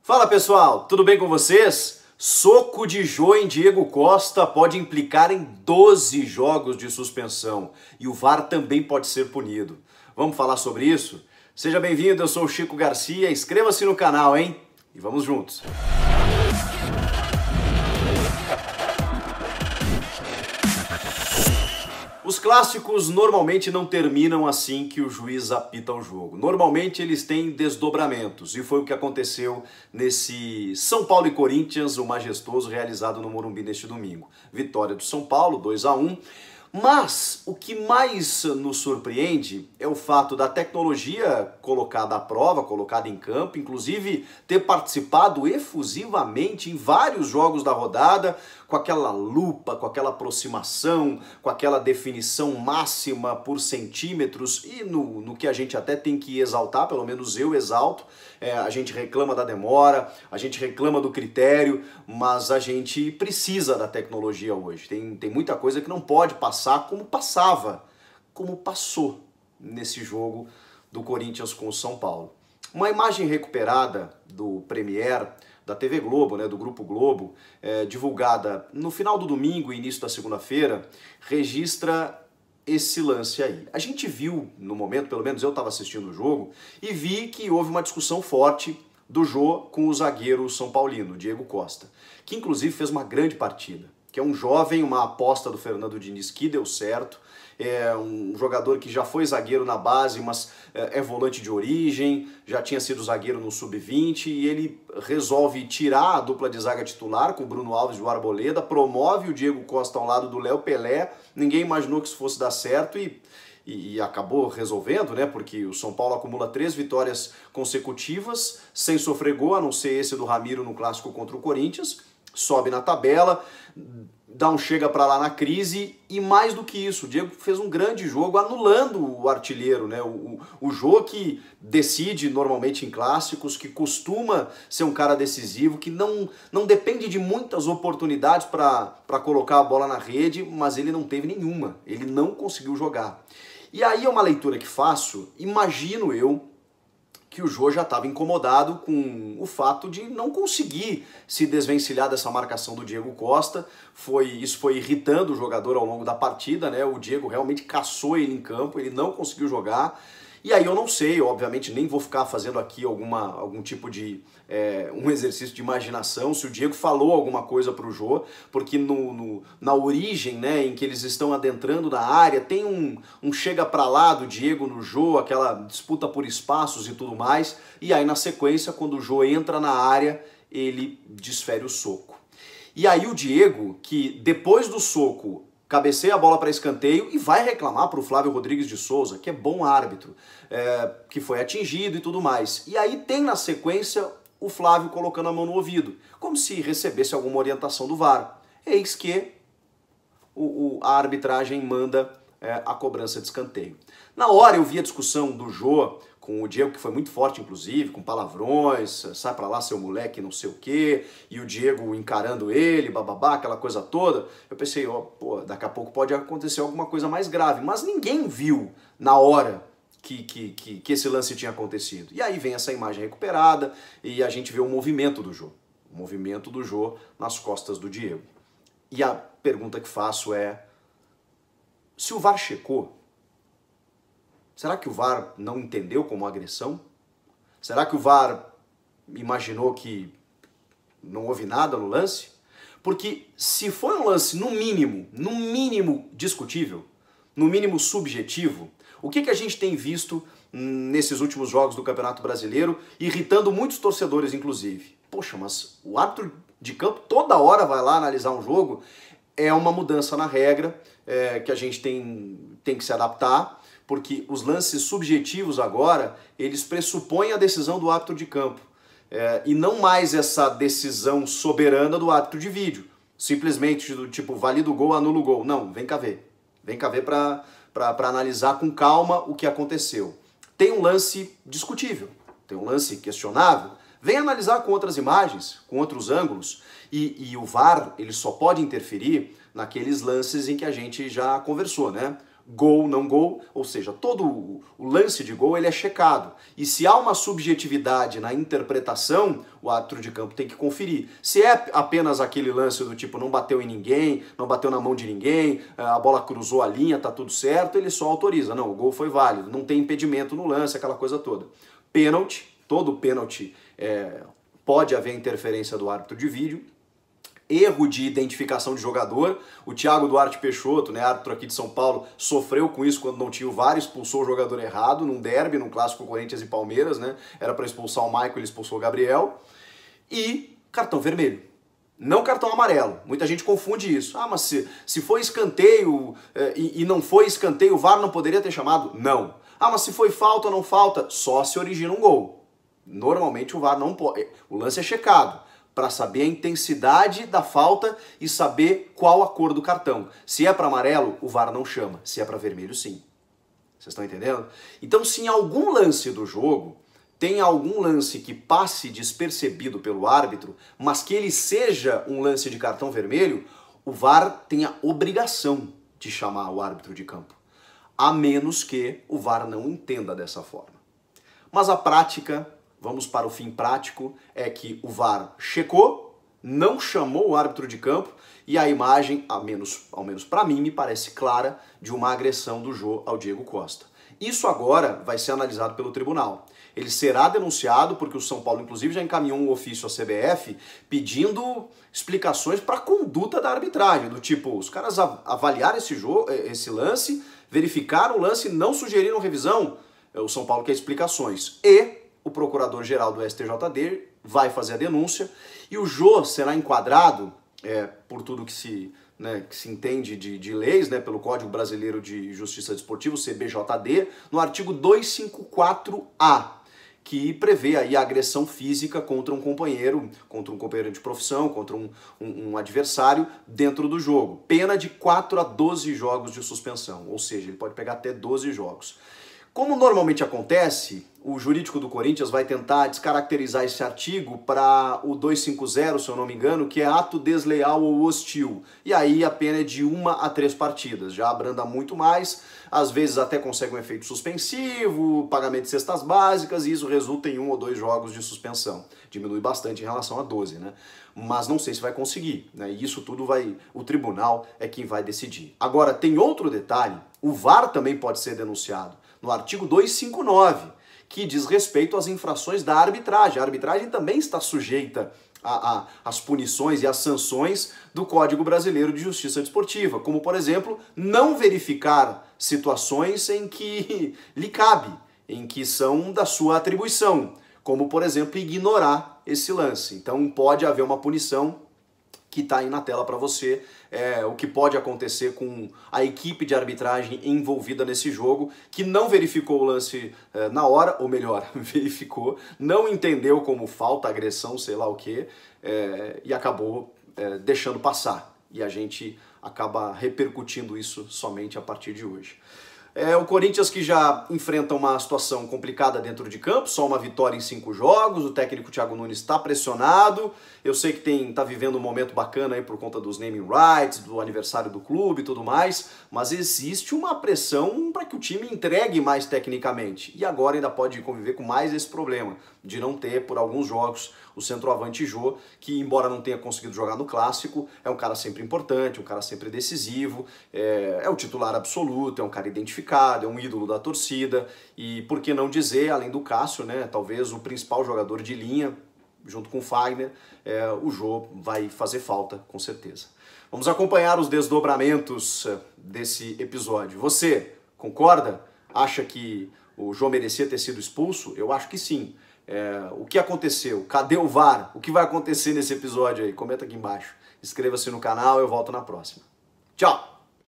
Fala pessoal, tudo bem com vocês? Soco de Jô em Diego Costa pode implicar em 12 jogos de suspensão e o VAR também pode ser punido. Vamos falar sobre isso? Seja bem-vindo, eu sou o Chico Garcia, inscreva-se no canal, hein? E vamos juntos! Os clássicos normalmente não terminam assim que o juiz apita o jogo. Normalmente eles têm desdobramentos, e foi o que aconteceu nesse São Paulo e Corinthians, o majestoso, realizado no Morumbi neste domingo. Vitória do São Paulo, 2-1. Mas o que mais nos surpreende é o fato da tecnologia colocada à prova, colocada em campo, inclusive ter participado efusivamente em vários jogos da rodada, com aquela lupa, com aquela aproximação, com aquela definição máxima por centímetros e no que a gente até tem que exaltar, pelo menos eu exalto, a gente reclama da demora, a gente reclama do critério, mas a gente precisa da tecnologia hoje. Tem muita coisa que não pode passar como passava, como passou nesse jogo do Corinthians com o São Paulo. Uma imagem recuperada do Premier da TV Globo, do Grupo Globo, divulgada no final do domingo e início da segunda-feira, registra esse lance aí. A gente viu no momento, pelo menos eu estava assistindo o jogo, e vi que houve uma discussão forte do Jô com o zagueiro São Paulino, Diego Costa, que inclusive fez uma grande partida, que é um jovem, uma aposta do Fernando Diniz que deu certo, é um jogador que já foi zagueiro na base, mas é volante de origem, já tinha sido zagueiro no Sub-20 e ele resolve tirar a dupla de zaga titular com o Bruno Alves e o Arboleda, promove o Diego Costa ao lado do Léo Pelé, ninguém imaginou que isso fosse dar certo e acabou resolvendo, porque o São Paulo acumula 3 vitórias consecutivas, sem sofrer gol, a não ser esse do Ramiro no clássico contra o Corinthians, sobe na tabela, dá um chega para lá na crise e mais do que isso, o Diego fez um grande jogo anulando o artilheiro, o Jô que decide normalmente em clássicos, que costuma ser um cara decisivo, que não depende de muitas oportunidades para colocar a bola na rede, mas ele não teve nenhuma, ele não conseguiu jogar. E aí é uma leitura que faço, imagino eu, que o Jô já estava incomodado com o fato de não conseguir se desvencilhar dessa marcação do Diego Costa. Isso foi irritando o jogador ao longo da partida, O Diego realmente caçou ele em campo, ele não conseguiu jogar. E aí eu não sei, obviamente nem vou ficar fazendo aqui algum tipo de um exercício de imaginação, se o Diego falou alguma coisa para o Jô, porque na origem, em que eles estão adentrando na área, tem um chega para lá do Diego no Jô, aquela disputa por espaços e tudo mais, e aí na sequência, quando o Jô entra na área, ele desfere o soco. E aí o Diego, que depois do soco cabeceia a bola para escanteio e vai reclamar para o Flávio Rodrigues de Souza, que é bom árbitro, que foi atingido e tudo mais. E aí tem na sequência o Flávio colocando a mão no ouvido, como se recebesse alguma orientação do VAR. Eis que a arbitragem manda a cobrança de escanteio. Na hora eu vi a discussão do Jô com o Diego, que foi muito forte, inclusive, com palavrões, sai pra lá, seu moleque, não sei o quê, e o Diego encarando ele, bababá, aquela coisa toda. Eu pensei, daqui a pouco pode acontecer alguma coisa mais grave, mas ninguém viu na hora que esse lance tinha acontecido. E aí vem essa imagem recuperada e a gente vê o movimento do Jô nas costas do Diego. E a pergunta que faço é, se o VAR checou, será que o VAR não entendeu como agressão? Será que o VAR imaginou que não houve nada no lance? Porque se foi um lance no mínimo discutível, no mínimo subjetivo, o que a gente tem visto nesses últimos jogos do Campeonato Brasileiro, irritando muitos torcedores inclusive? Poxa, mas o árbitro de campo toda hora vai lá analisar um jogo, é uma mudança na regra que a gente tem que se adaptar, porque os lances subjetivos agora, eles pressupõem a decisão do árbitro de campo, e não mais essa decisão soberana do árbitro de vídeo, simplesmente do tipo, valida o gol, anula o gol. Não, vem cá ver para analisar com calma o que aconteceu. Tem um lance discutível, tem um lance questionável, vem analisar com outras imagens, com outros ângulos, e o VAR ele só pode interferir naqueles lances em que a gente já conversou, gol, não gol, ou seja, todo o lance de gol ele é checado. E se há uma subjetividade na interpretação, o árbitro de campo tem que conferir. Se é apenas aquele lance do tipo não bateu em ninguém, não bateu na mão de ninguém, a bola cruzou a linha, tá tudo certo, ele só autoriza. Não, o gol foi válido, não tem impedimento no lance, aquela coisa toda. Pênalti, todo pênalti pode haver interferência do árbitro de vídeo. Erro de identificação de jogador, o Thiago Duarte Peixoto, né, árbitro aqui de São Paulo, sofreu com isso quando não tinha o VAR, expulsou o jogador errado num derby, num clássico Corinthians e Palmeiras, né, era para expulsar o Michael, ele expulsou o Gabriel, e cartão vermelho, não cartão amarelo, muita gente confunde isso, mas se foi escanteio e não foi escanteio, o VAR não poderia ter chamado? Não. Mas se foi falta ou não falta? Só se origina um gol. Normalmente o VAR não pode, o lance é checado, para saber a intensidade da falta e saber qual a cor do cartão. Se é para amarelo, o VAR não chama. Se é para vermelho, sim. Vocês estão entendendo? Então, se em algum lance do jogo tem algum lance que passe despercebido pelo árbitro, mas que ele seja um lance de cartão vermelho, o VAR tem a obrigação de chamar o árbitro de campo. A menos que o VAR não entenda dessa forma. Mas a prática... Vamos para o fim prático, é que o VAR checou, não chamou o árbitro de campo e a imagem, ao menos para mim, me parece clara de uma agressão do Jô ao Diego Costa. Isso agora vai ser analisado pelo tribunal. Ele será denunciado porque o São Paulo, inclusive, já encaminhou um ofício à CBF pedindo explicações para a conduta da arbitragem, do tipo, os caras avaliaram esse lance, verificaram o lance, não sugeriram revisão, o São Paulo quer explicações. E o procurador-geral do STJD vai fazer a denúncia e o Jô será enquadrado, por tudo que se entende de leis, né, pelo Código Brasileiro de Justiça Desportiva, o CBJD, no artigo 254-A, que prevê aí a agressão física contra um companheiro de profissão, contra um adversário dentro do jogo. Pena de 4 a 12 jogos de suspensão, ou seja, ele pode pegar até 12 jogos. Como normalmente acontece, o jurídico do Corinthians vai tentar descaracterizar esse artigo para o 250, se eu não me engano, que é ato desleal ou hostil. E aí a pena é de 1 a 3 partidas, já abranda muito mais, às vezes até consegue um efeito suspensivo, pagamento de cestas básicas, e isso resulta em 1 ou 2 jogos de suspensão. Diminui bastante em relação a 12, né? Mas não sei se vai conseguir, né? E isso tudo o tribunal é quem vai decidir. Agora, tem outro detalhe, o VAR também pode ser denunciado, no artigo 259, que diz respeito às infrações da arbitragem. A arbitragem também está sujeita às punições e às sanções do Código Brasileiro de Justiça Desportiva, como, por exemplo, não verificar situações em que lhe cabe, em que são da sua atribuição, como, por exemplo, ignorar esse lance. Então pode haver uma punição que está aí na tela para você, o que pode acontecer com a equipe de arbitragem envolvida nesse jogo, que não verificou o lance na hora, ou melhor, verificou, não entendeu como falta, agressão, sei lá o que, e acabou deixando passar. E a gente acaba repercutindo isso somente a partir de hoje. O Corinthians que já enfrenta uma situação complicada dentro de campo, só uma vitória em 5 jogos, o técnico Thiago Nunes está pressionado, eu sei que está vivendo um momento bacana aí por conta dos naming rights, do aniversário do clube e tudo mais, mas existe uma pressão para que o time entregue mais tecnicamente, e agora ainda pode conviver com mais esse problema, de não ter por alguns jogos o centroavante Jô, que embora não tenha conseguido jogar no Clássico, é um cara sempre importante, um cara sempre decisivo, é o titular absoluto, é um cara identificado, é um ídolo da torcida, e por que não dizer, além do Cássio, né, talvez o principal jogador de linha, junto com o Fagner, o Jô vai fazer falta, com certeza. Vamos acompanhar os desdobramentos desse episódio. Você concorda? Acha que o Jô merecia ter sido expulso? Eu acho que sim. O que aconteceu? Cadê o VAR? O que vai acontecer nesse episódio aí? Comenta aqui embaixo. Inscreva-se no canal, eu volto na próxima. Tchau!